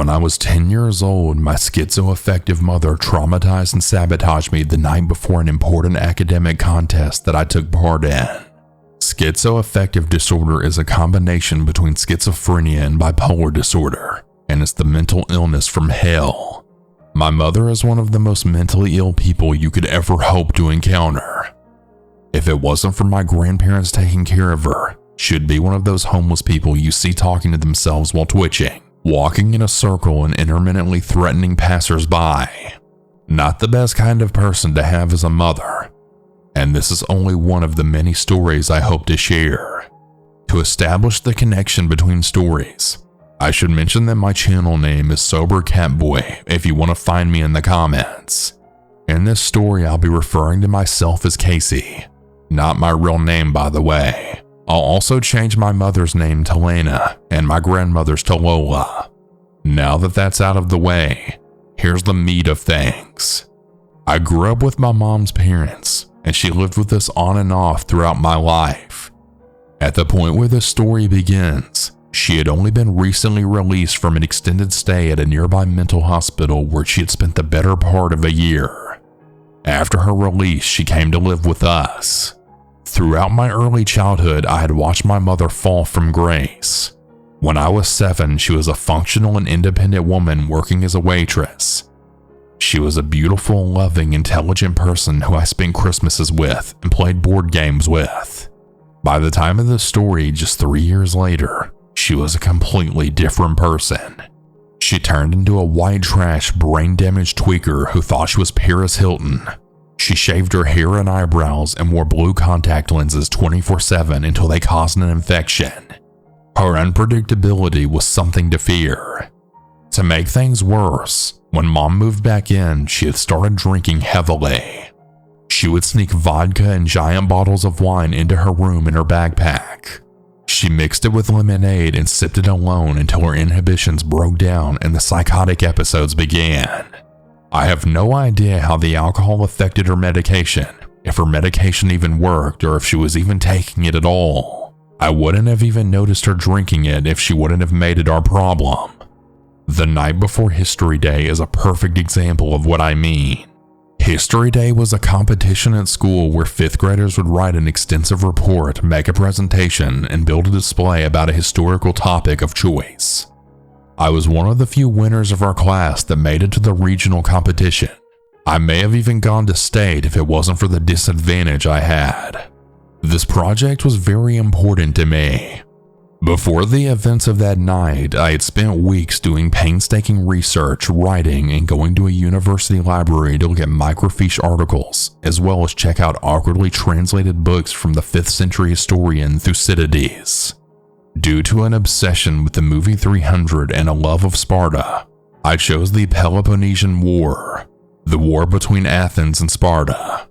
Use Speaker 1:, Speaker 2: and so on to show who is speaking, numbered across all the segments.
Speaker 1: When I was 10 years old, my schizoaffective mother traumatized and sabotaged me the night before an important academic contest that I took part in. Schizoaffective disorder is a combination between schizophrenia and bipolar disorder, and it's the mental illness from hell. My mother is one of the most mentally ill people you could ever hope to encounter. If it wasn't for my grandparents taking care of her, she'd be one of those homeless people you see talking to themselves while twitching, walking in a circle and intermittently threatening passersby. Not the best kind of person to have as a mother. And this is only one of the many stories I hope to share. To establish the connection between stories, I should mention that my channel name is Sober Catboy if you want to find me in the comments. In this story, I'll be referring to myself as Casey, not my real name by the way. I'll also change my mother's name to Lena and my grandmother's to Lola. Now that that's out of the way, here's the meat of things. I grew up with my mom's parents, and she lived with us on and off throughout my life. At the point where this story begins, she had only been recently released from an extended stay at a nearby mental hospital where she had spent the better part of a year. After her release, she came to live with us. Throughout my early childhood, I had watched my mother fall from grace. When I was 7, she was a functional and independent woman working as a waitress. She was a beautiful, loving, intelligent person who I spent Christmases with and played board games with. By the time of this story, just 3 years later, she was a completely different person. She turned into a white trash, brain-damaged tweaker who thought she was Paris Hilton. She shaved her hair and eyebrows and wore blue contact lenses 24/7 until they caused an infection. Her unpredictability was something to fear. To make things worse, when Mom moved back in, she had started drinking heavily. She would sneak vodka and giant bottles of wine into her room in her backpack. She mixed it with lemonade and sipped it alone until her inhibitions broke down and the psychotic episodes began. I have no idea how the alcohol affected her medication, if her medication even worked or if she was even taking it at all. I wouldn't have even noticed her drinking it if she wouldn't have made it our problem. The night before History Day is a perfect example of what I mean. History Day was a competition at school where 5th graders would write an extensive report, make a presentation, and build a display about a historical topic of choice. I was one of the few winners of our class that made it to the regional competition. I may have even gone to state if it wasn't for the disadvantage I had. This project was very important to me. Before the events of that night, I had spent weeks doing painstaking research, writing, and going to a university library to look at microfiche articles, as well as check out awkwardly translated books from the 5th century historian Thucydides. Due to an obsession with the movie 300 and a love of Sparta, I chose the Peloponnesian War, the war between Athens and Sparta.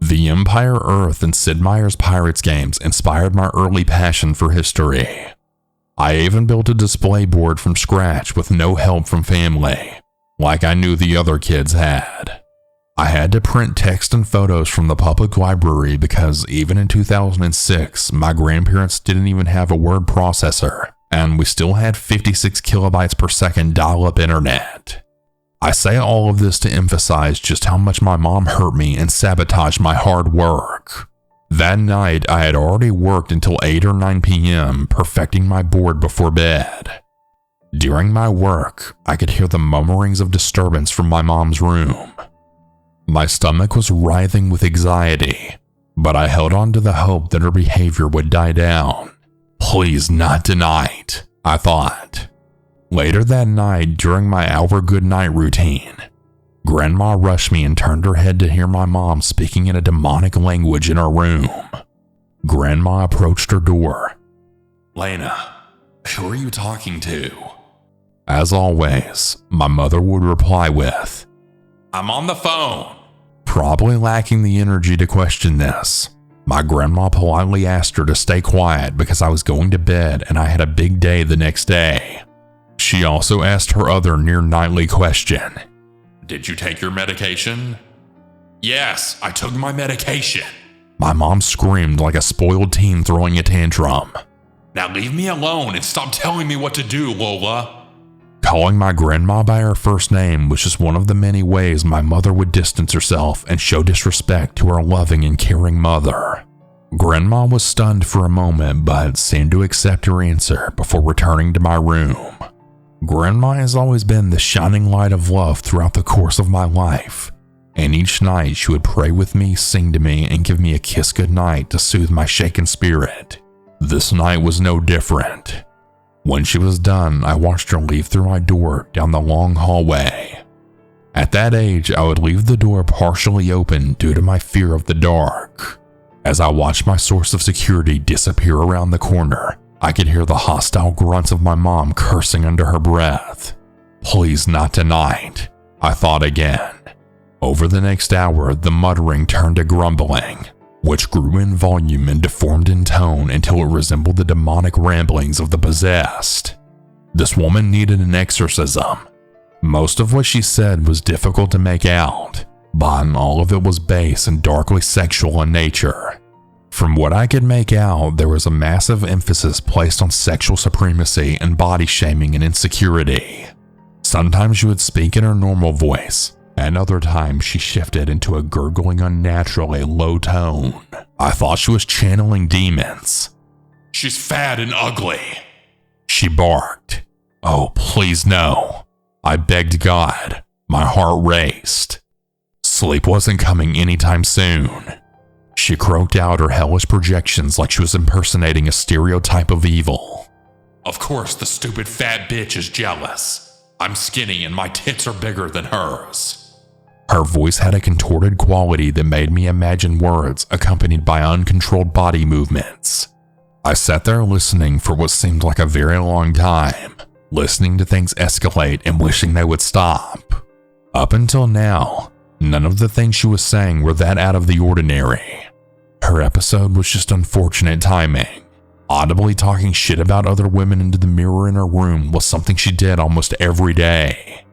Speaker 1: The Empire Earth and Sid Meier's Pirates games inspired my early passion for history. I even built a display board from scratch with no help from family, like I knew the other kids had. I had to print text and photos from the public library because even in 2006, my grandparents didn't even have a word processor, and we still had 56 kilobytes per second dial-up internet. I say all of this to emphasize just how much my mom hurt me and sabotaged my hard work. That night, I had already worked until 8 or 9 p.m., perfecting my board before bed. During my work, I could hear the murmurings of disturbance from my mom's room. My stomach was writhing with anxiety, but I held on to the hope that her behavior would die down. Please not tonight, I thought. Later that night, during my hour goodnight routine, Grandma rushed me and turned her head to hear my mom speaking in a demonic language in her room. Grandma approached her door. "Lena, who are you talking to?" As always, my mother would reply with, "I'm on the phone." Probably lacking the energy to question this, my grandma politely asked her to stay quiet because I was going to bed and I had a big day the next day. She also asked her other near-nightly question. "Did you take your medication?" "Yes, I took my medication." My mom screamed like a spoiled teen throwing a tantrum. "Now leave me alone and stop telling me what to do, Lola." Calling my grandma by her first name was just one of the many ways my mother would distance herself and show disrespect to her loving and caring mother. Grandma was stunned for a moment but seemed to accept her answer before returning to my room. Grandma has always been the shining light of love throughout the course of my life, and each night she would pray with me, sing to me, and give me a kiss goodnight to soothe my shaken spirit. This night was no different. When she was done, I watched her leave through my door down the long hallway. At that age, I would leave the door partially open due to my fear of the dark. As I watched my source of security disappear around the corner, I could hear the hostile grunts of my mom cursing under her breath. Please not tonight, I thought again. Over the next hour, the muttering turned to grumbling, which grew in volume and deformed in tone until it resembled the demonic ramblings of the possessed. This woman needed an exorcism. Most of what she said was difficult to make out, but all of it was base and darkly sexual in nature. From what I could make out, there was a massive emphasis placed on sexual supremacy and body shaming and insecurity. Sometimes she would speak in her normal voice, and other times she shifted into a gurgling, unnaturally low tone. I thought she was channeling demons. "She's fat and ugly," she barked. "Oh, please no," I begged God. My heart raced. Sleep wasn't coming anytime soon. She croaked out her hellish projections like she was impersonating a stereotype of evil. "Of course the stupid fat bitch is jealous. I'm skinny and my tits are bigger than hers." Her voice had a contorted quality that made me imagine words accompanied by uncontrolled body movements. I sat there listening for what seemed like a very long time, listening to things escalate and wishing they would stop. Up until now, none of the things she was saying were that out of the ordinary. Her episode was just unfortunate timing. Audibly talking shit about other women into the mirror in her room was something she did almost every day.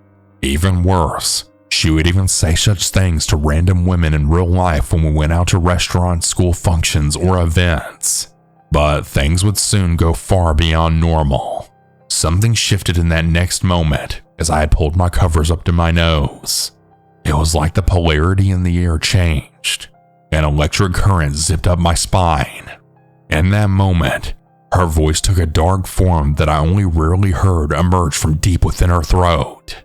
Speaker 1: Even worse, she would even say such things to random women in real life when we went out to restaurants, school functions, or events. But things would soon go far beyond normal. Something shifted in that next moment as I had pulled my covers up to my nose. It was like the polarity in the air changed. An electric current zipped up my spine. In that moment, her voice took a dark form that I only rarely heard emerge from deep within her throat.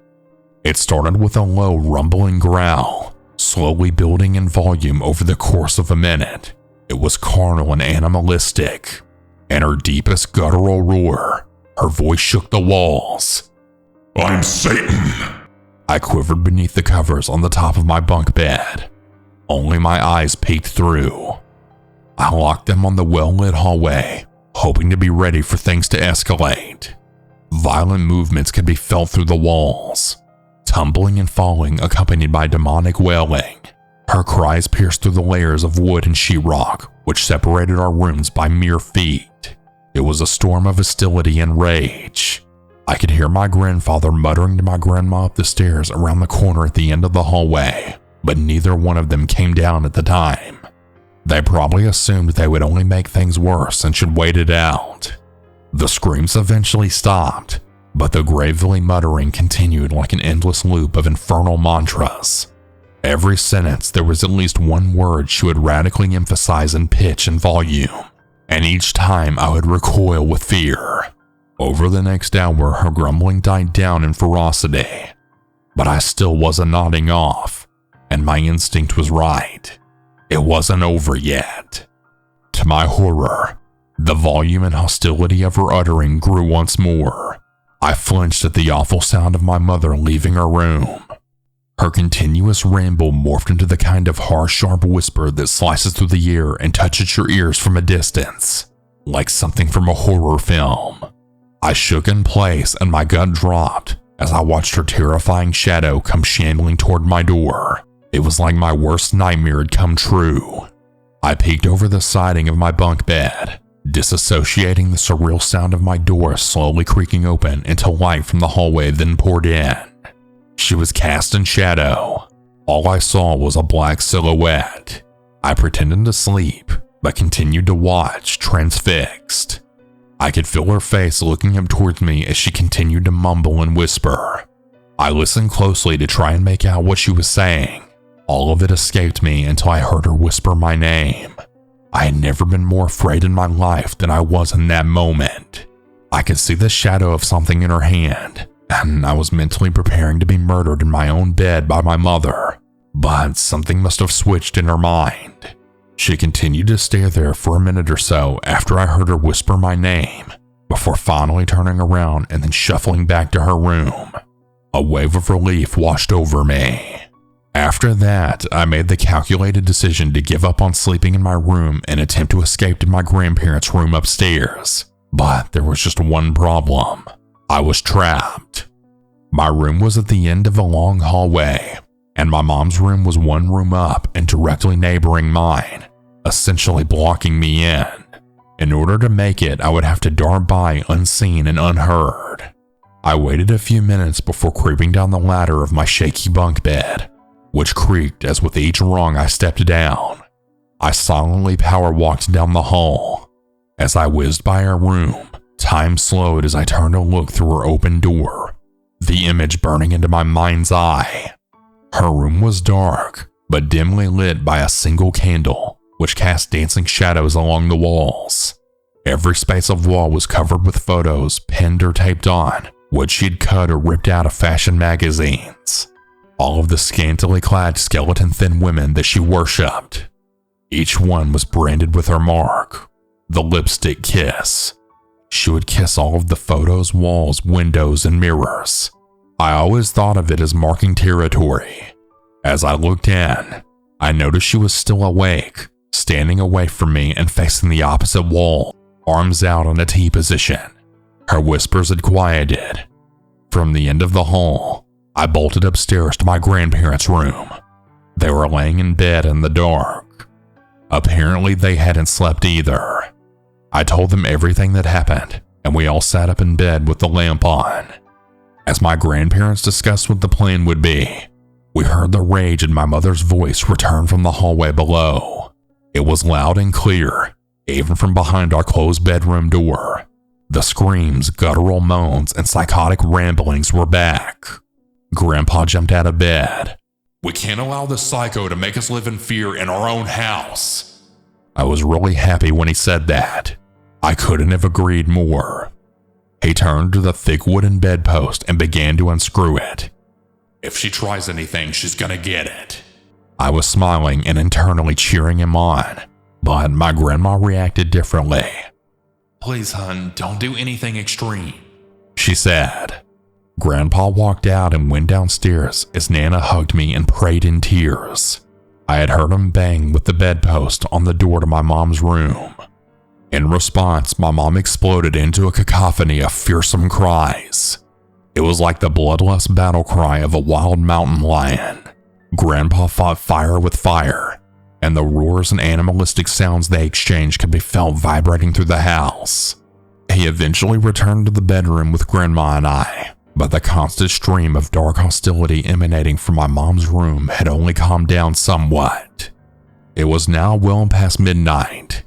Speaker 1: It started with a low rumbling growl, slowly building in volume over the course of a minute. It was carnal and animalistic. In her deepest guttural roar, her voice shook the walls. "I'm Satan!" I quivered beneath the covers on the top of my bunk bed. Only my eyes peeked through. I locked them on the well-lit hallway, hoping to be ready for things to escalate. Violent movements could be felt through the walls, tumbling and falling accompanied by demonic wailing. Her cries pierced through the layers of wood and sheetrock, which separated our rooms by mere feet. It was a storm of hostility and rage. I could hear my grandfather muttering to my grandma up the stairs around the corner at the end of the hallway, but neither one of them came down at the time. They probably assumed they would only make things worse and should wait it out. The screams eventually stopped, but the gravely muttering continued like an endless loop of infernal mantras. Every sentence there was at least one word she would radically emphasize in pitch and volume, and each time I would recoil with fear. Over the next hour, her grumbling died down in ferocity, but I still wasn't nodding off, and my instinct was right. It wasn't over yet. To my horror, the volume and hostility of her uttering grew once more. I flinched at the awful sound of my mother leaving her room. Her continuous ramble morphed into the kind of harsh, sharp whisper that slices through the air and touches your ears from a distance, like something from a horror film. I shook in place and my gut dropped as I watched her terrifying shadow come shambling toward my door. It was like my worst nightmare had come true. I peeked over the siding of my bunk bed, disassociating the surreal sound of my door slowly creaking open until light from the hallway then poured in. She was cast in shadow. All I saw was a black silhouette. I pretended to sleep, but continued to watch, transfixed. I could feel her face looking up towards me as she continued to mumble and whisper. I listened closely to try and make out what she was saying. All of it escaped me until I heard her whisper my name. I had never been more afraid in my life than I was in that moment. I could see the shadow of something in her hand, and I was mentally preparing to be murdered in my own bed by my mother. But something must have switched in her mind. She continued to stare there for a minute or so after I heard her whisper my name, before finally turning around and then shuffling back to her room. A wave of relief washed over me. After that, I made the calculated decision to give up on sleeping in my room and attempt to escape to my grandparents' room upstairs. But there was just one problem. I was trapped. My room was at the end of a long hallway, and my mom's room was one room up and directly neighboring mine, essentially blocking me in. In order to make it, I would have to dart by unseen and unheard. I waited a few minutes before creeping down the ladder of my shaky bunk bed, which creaked as with each rung I stepped down. I silently power walked down the hall. As I whizzed by her room, time slowed as I turned to look through her open door, the image burning into my mind's eye. Her room was dark, but dimly lit by a single candle, which cast dancing shadows along the walls. Every space of wall was covered with photos pinned or taped on, which she'd cut or ripped out of fashion magazines. All of the scantily clad skeleton-thin women that she worshipped. Each one was branded with her mark, the lipstick kiss. She would kiss all of the photos, walls, windows, and mirrors. I always thought of it as marking territory. As I looked in, I noticed she was still awake, standing away from me and facing the opposite wall, arms out in a T position. Her whispers had quieted. From the end of the hall, I bolted upstairs to my grandparents' room. They were laying in bed in the dark. Apparently, they hadn't slept either. I told them everything that happened, and we all sat up in bed with the lamp on. As my grandparents discussed what the plan would be, we heard the rage in my mother's voice return from the hallway below. It was loud and clear, even from behind our closed bedroom door. The screams, guttural moans, and psychotic ramblings were back. Grandpa jumped out of bed. "We can't allow this psycho to make us live in fear in our own house." I was really happy when he said that. I couldn't have agreed more. He turned to the thick wooden bedpost and began to unscrew it. "If she tries anything, she's gonna get it." I was smiling and internally cheering him on, but my grandma reacted differently. "Please, hun, don't do anything extreme," she said. Grandpa walked out and went downstairs as Nana hugged me and prayed in tears. I had heard him bang with the bedpost on the door to my mom's room. In response, my mom exploded into a cacophony of fearsome cries. It was like the bloodlust battle cry of a wild mountain lion. Grandpa fought fire with fire, and the roars and animalistic sounds they exchanged could be felt vibrating through the house. He eventually returned to the bedroom with Grandma and I, but the constant stream of dark hostility emanating from my mom's room had only calmed down somewhat. It was now well past midnight.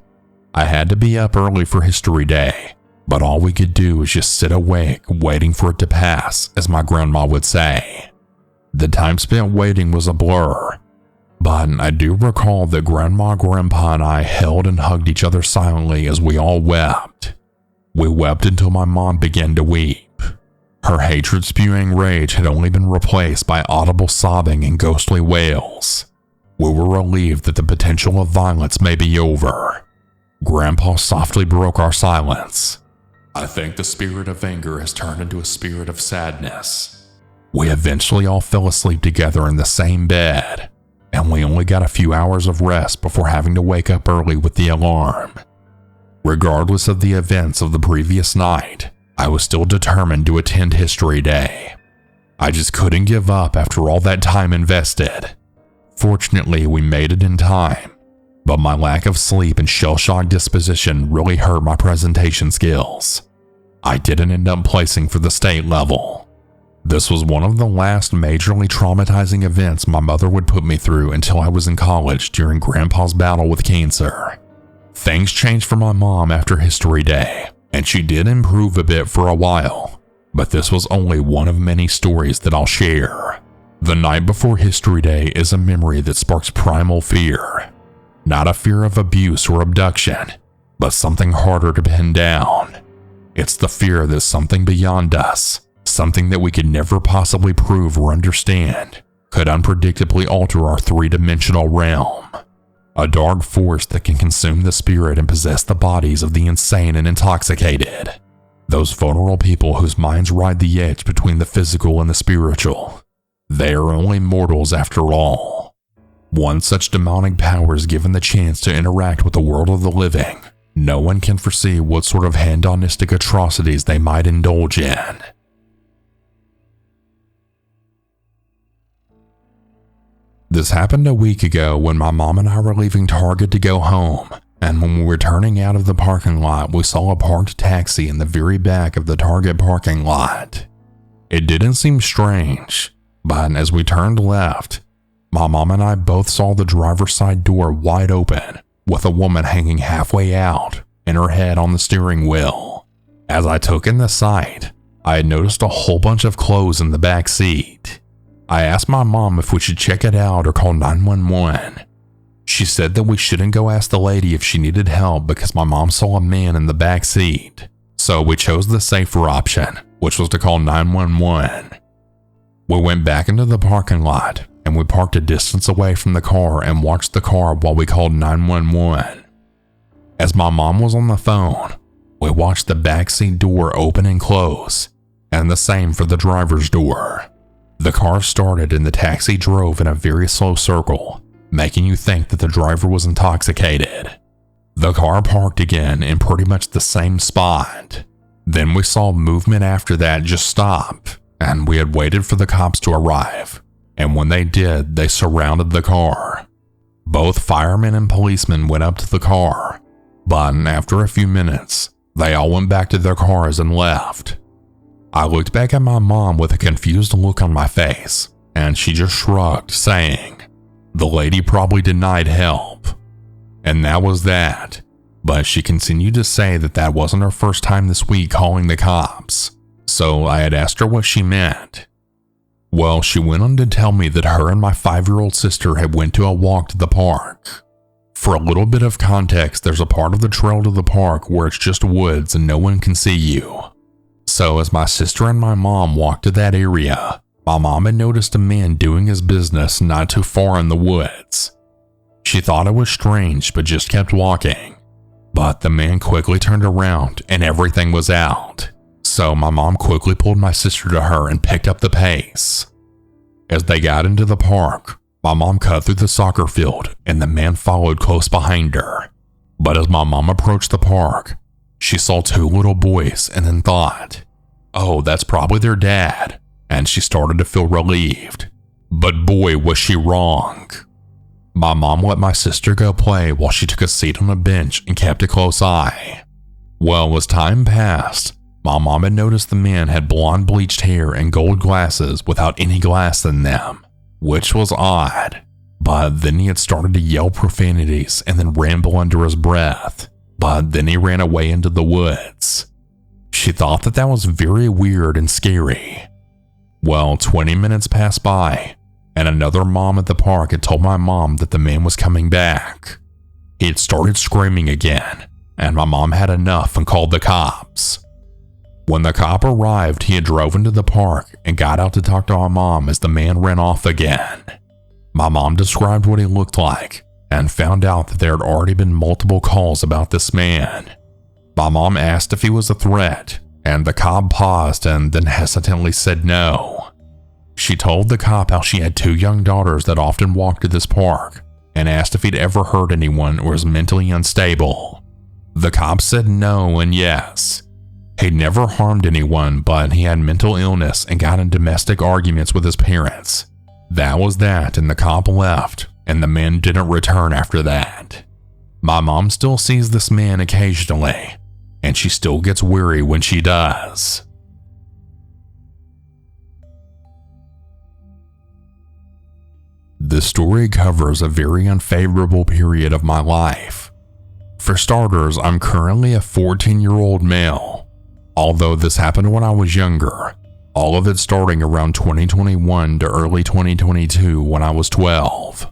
Speaker 1: I had to be up early for History Day, but all we could do was just sit awake waiting for it to pass, as my grandma would say. The time spent waiting was a blur, but I do recall that Grandma, Grandpa, and I held and hugged each other silently as we all wept. We wept until my mom began to weep. Her hatred-spewing rage had only been replaced by audible sobbing and ghostly wails. We were relieved that the potential of violence may be over. Grandpa softly broke our silence. "I think the spirit of anger has turned into a spirit of sadness." We eventually all fell asleep together in the same bed, and we only got a few hours of rest before having to wake up early with the alarm. Regardless of the events of the previous night, I was still determined to attend History Day. I just couldn't give up after all that time invested. Fortunately, we made it in time, but my lack of sleep and shell-shocked disposition really hurt my presentation skills. I didn't end up placing for the state level. This was one of the last majorly traumatizing events my mother would put me through until I was in college during Grandpa's battle with cancer. Things changed for my mom after History Day, and she did improve a bit for a while, but this was only one of many stories that I'll share. The night before History Day is a memory that sparks primal fear. Not a fear of abuse or abduction, but something harder to pin down. It's the fear that something beyond us, something that we could never possibly prove or understand, could unpredictably alter our three-dimensional realm. A dark force that can consume the spirit and possess the bodies of the insane and intoxicated. Those vulnerable people whose minds ride the edge between the physical and the spiritual. They are only mortals after all. Once such demonic power is given the chance to interact with the world of the living, no one can foresee what sort of hedonistic atrocities they might indulge in. This happened a week ago when my mom and I were leaving Target to go home, and when we were turning out of the parking lot, we saw a parked taxi in the very back of the Target parking lot. It didn't seem strange, but as we turned left, my mom and I both saw the driver's side door wide open, with a woman hanging halfway out and her head on the steering wheel. As I took in the sight, I had noticed a whole bunch of clothes in the back seat. I asked my mom if we should check it out or call 911. She said that we shouldn't go ask the lady if she needed help because my mom saw a man in the back seat. So we chose the safer option, which was to call 911. We went back into the parking lot and we parked a distance away from the car and watched the car while we called 911. As my mom was on the phone, we watched the backseat door open and close, and the same for the driver's door. The car started and the taxi drove in a very slow circle, making you think that the driver was intoxicated. The car parked again in pretty much the same spot. Then we saw movement after that just stop, and we had waited for the cops to arrive, and when they did, they surrounded the car. Both firemen and policemen went up to the car, but after a few minutes, they all went back to their cars and left. I looked back at my mom with a confused look on my face, and she just shrugged, saying, "The lady probably denied help." And that was that, but she continued to say that that wasn't her first time this week calling the cops, so I had asked her what she meant. Well, she went on to tell me that her and my 5-year-old sister had went to a walk to the park. For a little bit of context, there's a part of the trail to the park where it's just woods and no one can see you. So as my sister and my mom walked to that area, my mom had noticed a man doing his business not too far in the woods. She thought it was strange but just kept walking. But the man quickly turned around and everything was out. So my mom quickly pulled my sister to her and picked up the pace. As they got into the park, my mom cut through the soccer field and the man followed close behind her. But as my mom approached the park, she saw 2 little boys and then thought, "Oh, that's probably their dad," and she started to feel relieved. But boy, was she wrong. My mom let my sister go play while she took a seat on a bench and kept a close eye. Well, as time passed, my mom had noticed the man had blonde bleached hair and gold glasses without any glass in them, which was odd. But then he had started to yell profanities and then ramble under his breath. But then he ran away into the woods. She thought that that was very weird and scary. Well, 20 minutes passed by, and another mom at the park had told my mom that the man was coming back. He had started screaming again, and my mom had enough and called the cops. When the cop arrived, he had drove into the park and got out to talk to my mom as the man ran off again. My mom described what he looked like, and found out that there had already been multiple calls about this man. My mom asked if he was a threat, and the cop paused and then hesitantly said no. She told the cop how she had 2 young daughters that often walked to this park, and asked if he'd ever hurt anyone or was mentally unstable. The cop said no and yes. He'd never harmed anyone, but he had mental illness and got in domestic arguments with his parents. That was that, and the cop left, and the man didn't return after that. My mom still sees this man occasionally, and she still gets weary when she does. This story covers a very unfavorable period of my life. For starters, I'm currently a 14-year-old male. Although this happened when I was younger, all of it starting around 2021 to early 2022 when I was 12.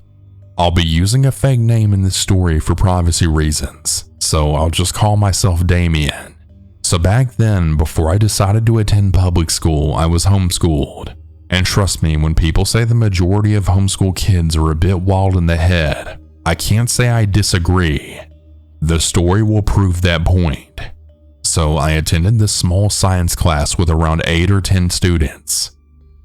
Speaker 1: I'll be using a fake name in this story for privacy reasons, so I'll just call myself Damien. So back then, before I decided to attend public school, I was homeschooled. And trust me, when people say the majority of homeschool kids are a bit wild in the head, I can't say I disagree. The story will prove that point. So I attended this small science class with around 8 or 10 students.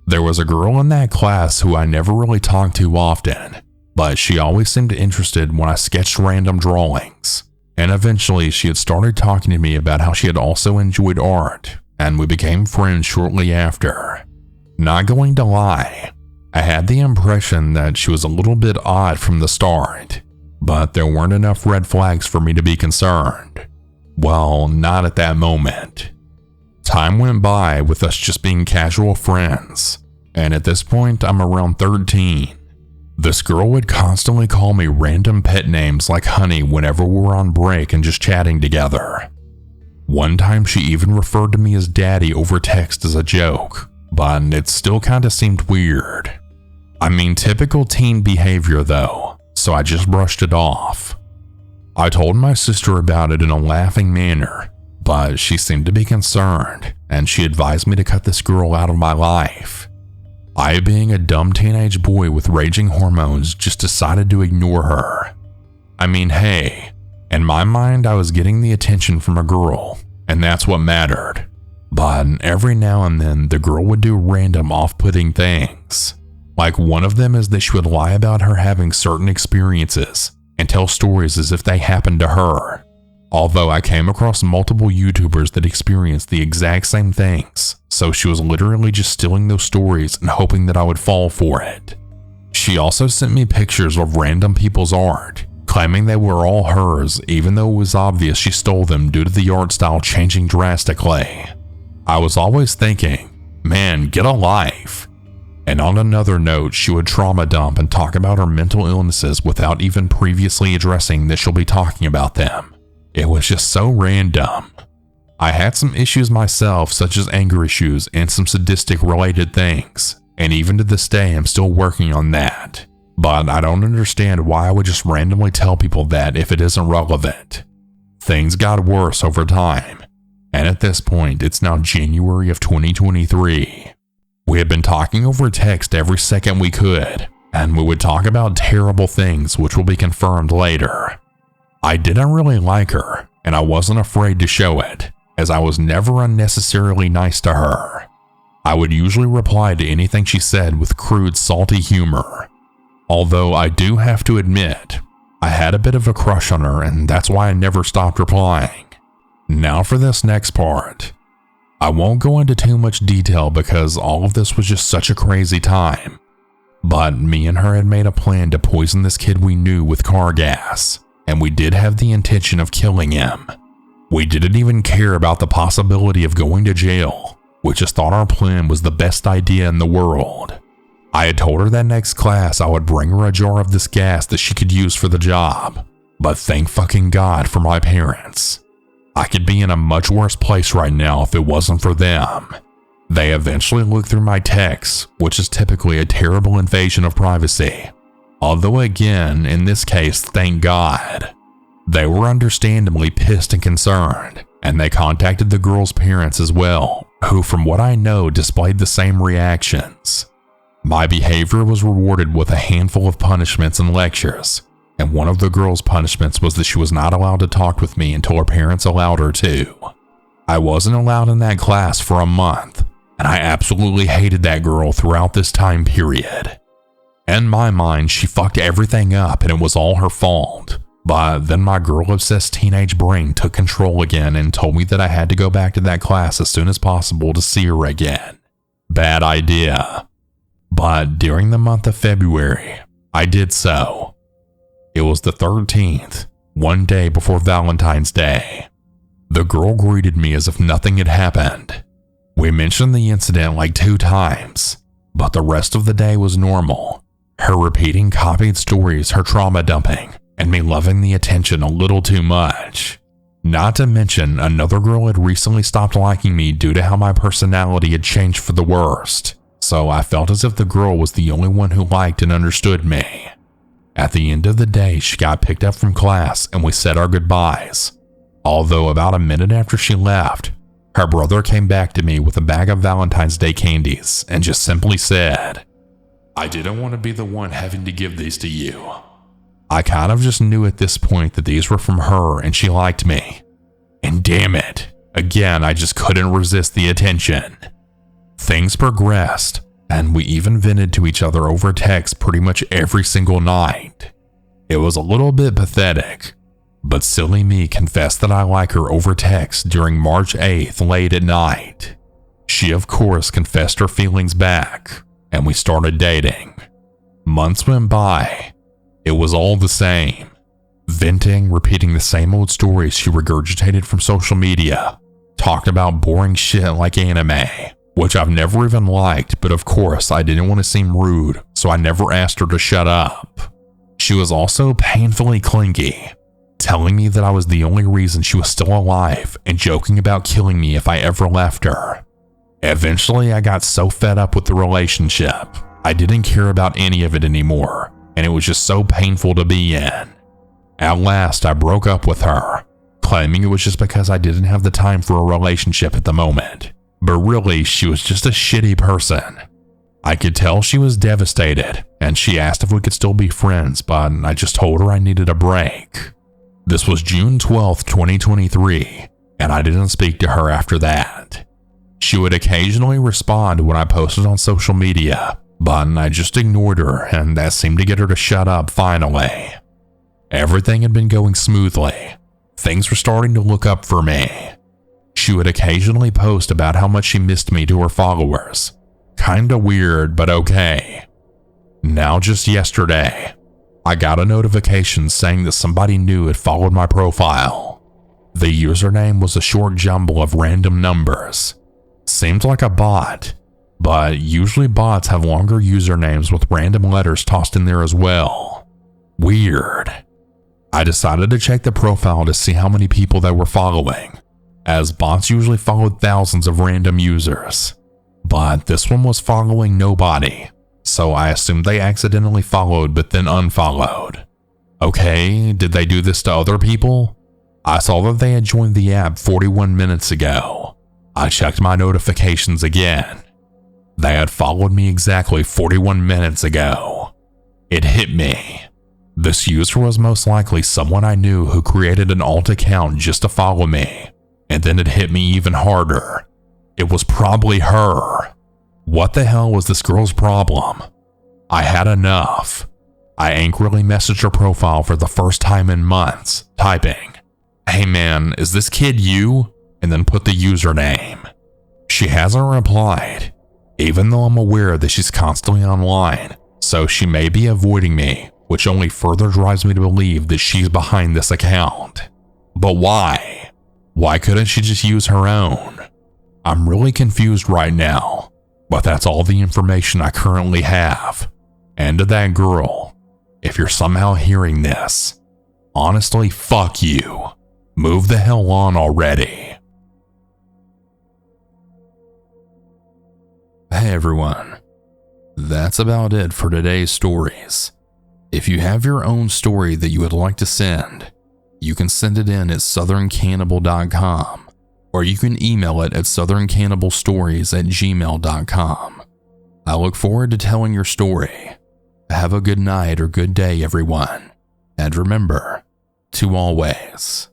Speaker 1: There was a girl in that class who I never really talked to often, but she always seemed interested when I sketched random drawings. And eventually she had started talking to me about how she had also enjoyed art, and we became friends shortly after. Not going to lie, I had the impression that she was a little bit odd from the start, but there weren't enough red flags for me to be concerned. Well, not at that moment. Time went by with us just being casual friends, and at this point I'm around 13. This girl would constantly call me random pet names like Honey whenever we were on break and just chatting together. One time she even referred to me as Daddy over text as a joke, but it still kinda seemed weird. I mean, typical teen behavior though, so I just brushed it off. I told my sister about it in a laughing manner, but she seemed to be concerned, and she advised me to cut this girl out of my life. I, being a dumb teenage boy with raging hormones, just decided to ignore her. I mean, hey, in my mind I was getting the attention from a girl, and that's what mattered. But every now and then the girl would do random off-putting things. Like one of them is that she would lie about her having certain experiences and tell stories as if they happened to her. Although I came across multiple YouTubers that experienced the exact same things, so she was literally just stealing those stories and hoping that I would fall for it. She also sent me pictures of random people's art, claiming they were all hers even though it was obvious she stole them due to the art style changing drastically. I was always thinking, man, get a life. And on another note, she would trauma dump and talk about her mental illnesses without even previously addressing that she'll be talking about them. It was just so random. I had some issues myself, such as anger issues and some sadistic related things, and even to this day I'm still working on that. But I don't understand why I would just randomly tell people that if it isn't relevant. Things got worse over time. And at this point, it's now January of 2023. We had been talking over text every second we could, and we would talk about terrible things which will be confirmed later. I didn't really like her, and I wasn't afraid to show it, as I was never unnecessarily nice to her. I would usually reply to anything she said with crude, salty humor. Although I do have to admit, I had a bit of a crush on her, and that's why I never stopped replying. Now for this next part. I won't go into too much detail because all of this was just such a crazy time. But me and her had made a plan to poison this kid we knew with car gas, and we did have the intention of killing him. We didn't even care about the possibility of going to jail. We just thought our plan was the best idea in the world. I had told her that next class I would bring her a jar of this gas that she could use for the job, but thank fucking God for my parents. I could be in a much worse place right now if it wasn't for them. They eventually looked through my texts, which is typically a terrible invasion of privacy. Although again, in this case, thank God. They were understandably pissed and concerned, and they contacted the girl's parents as well, who from what I know displayed the same reactions. My behavior was rewarded with a handful of punishments and lectures. And one of the girl's punishments was that she was not allowed to talk with me until her parents allowed her to. I wasn't allowed in that class for a month, and I absolutely hated that girl throughout this time period. In my mind, she fucked everything up and it was all her fault. But then my girl-obsessed teenage brain took control again and told me that I had to go back to that class as soon as possible to see her again. Bad idea. But during the month of February, I did so. It was the 13th, one day before Valentine's Day. The girl greeted me as if nothing had happened. We mentioned the incident like 2 times, but the rest of the day was normal. Her repeating copied stories, her trauma dumping, and me loving the attention a little too much. Not to mention, another girl had recently stopped liking me due to how my personality had changed for the worst, so I felt as if the girl was the only one who liked and understood me. At the end of the day, she got picked up from class and we said our goodbyes. Although about a minute after she left, her brother came back to me with a bag of Valentine's Day candies and just simply said, "I didn't want to be the one having to give these to you." I kind of just knew at this point that these were from her and she liked me. And damn it, again, I just couldn't resist the attention. Things progressed, and we even vented to each other over text pretty much every single night. It was a little bit pathetic, but silly me confessed that I like her over text during March 8th late at night. She of course confessed her feelings back, and we started dating. Months went by. It was all the same. Venting, repeating the same old stories she regurgitated from social media. Talked about boring shit like anime, which I've never even liked, but of course I didn't want to seem rude, so I never asked her to shut up. She was also painfully clingy, telling me that I was the only reason she was still alive and joking about killing me if I ever left her. Eventually I got so fed up with the relationship, I didn't care about any of it anymore, and it was just so painful to be in. At last I broke up with her, claiming it was just because I didn't have the time for a relationship at the moment, but really she was just a shitty person. I could tell she was devastated, and she asked if we could still be friends, but I just told her I needed a break. This was June 12th, 2023, and I didn't speak to her after that. She would occasionally respond when I posted on social media, but I just ignored her, and that seemed to get her to shut up finally. Everything had been going smoothly. Things were starting to look up for me. She would occasionally post about how much she missed me to her followers. Kinda weird, but okay. Now just yesterday, I got a notification saying that somebody new had followed my profile. The username was a short jumble of random numbers. Seemed like a bot, but usually bots have longer usernames with random letters tossed in there as well. Weird. I decided to check the profile to see how many people they were following, as bots usually followed thousands of random users. But this one was following nobody, so I assumed they accidentally followed but then unfollowed. Okay, did they do this to other people? I saw that they had joined the app 41 minutes ago. I checked my notifications again. They had followed me exactly 41 minutes ago. It hit me. This user was most likely someone I knew who created an alt account just to follow me, and then it hit me even harder. It was probably her. What the hell was this girl's problem? I had enough. I angrily messaged her profile for the first time in months, typing, "Hey man, is this kid you?" and then put the username. She hasn't replied, even though I'm aware that she's constantly online, so she may be avoiding me, which only further drives me to believe that she's behind this account. But why? Why couldn't she just use her own? I'm really confused right now, but that's all the information I currently have. And to that girl, if you're somehow hearing this, honestly, fuck you. Move the hell on already. Hey everyone, that's about it for today's stories. If you have your own story that you would like to send, you can send it in at southerncannibal.com, or you can email it at southerncannibalstories@gmail.com. I look forward to telling your story. Have a good night or good day, everyone, and remember to always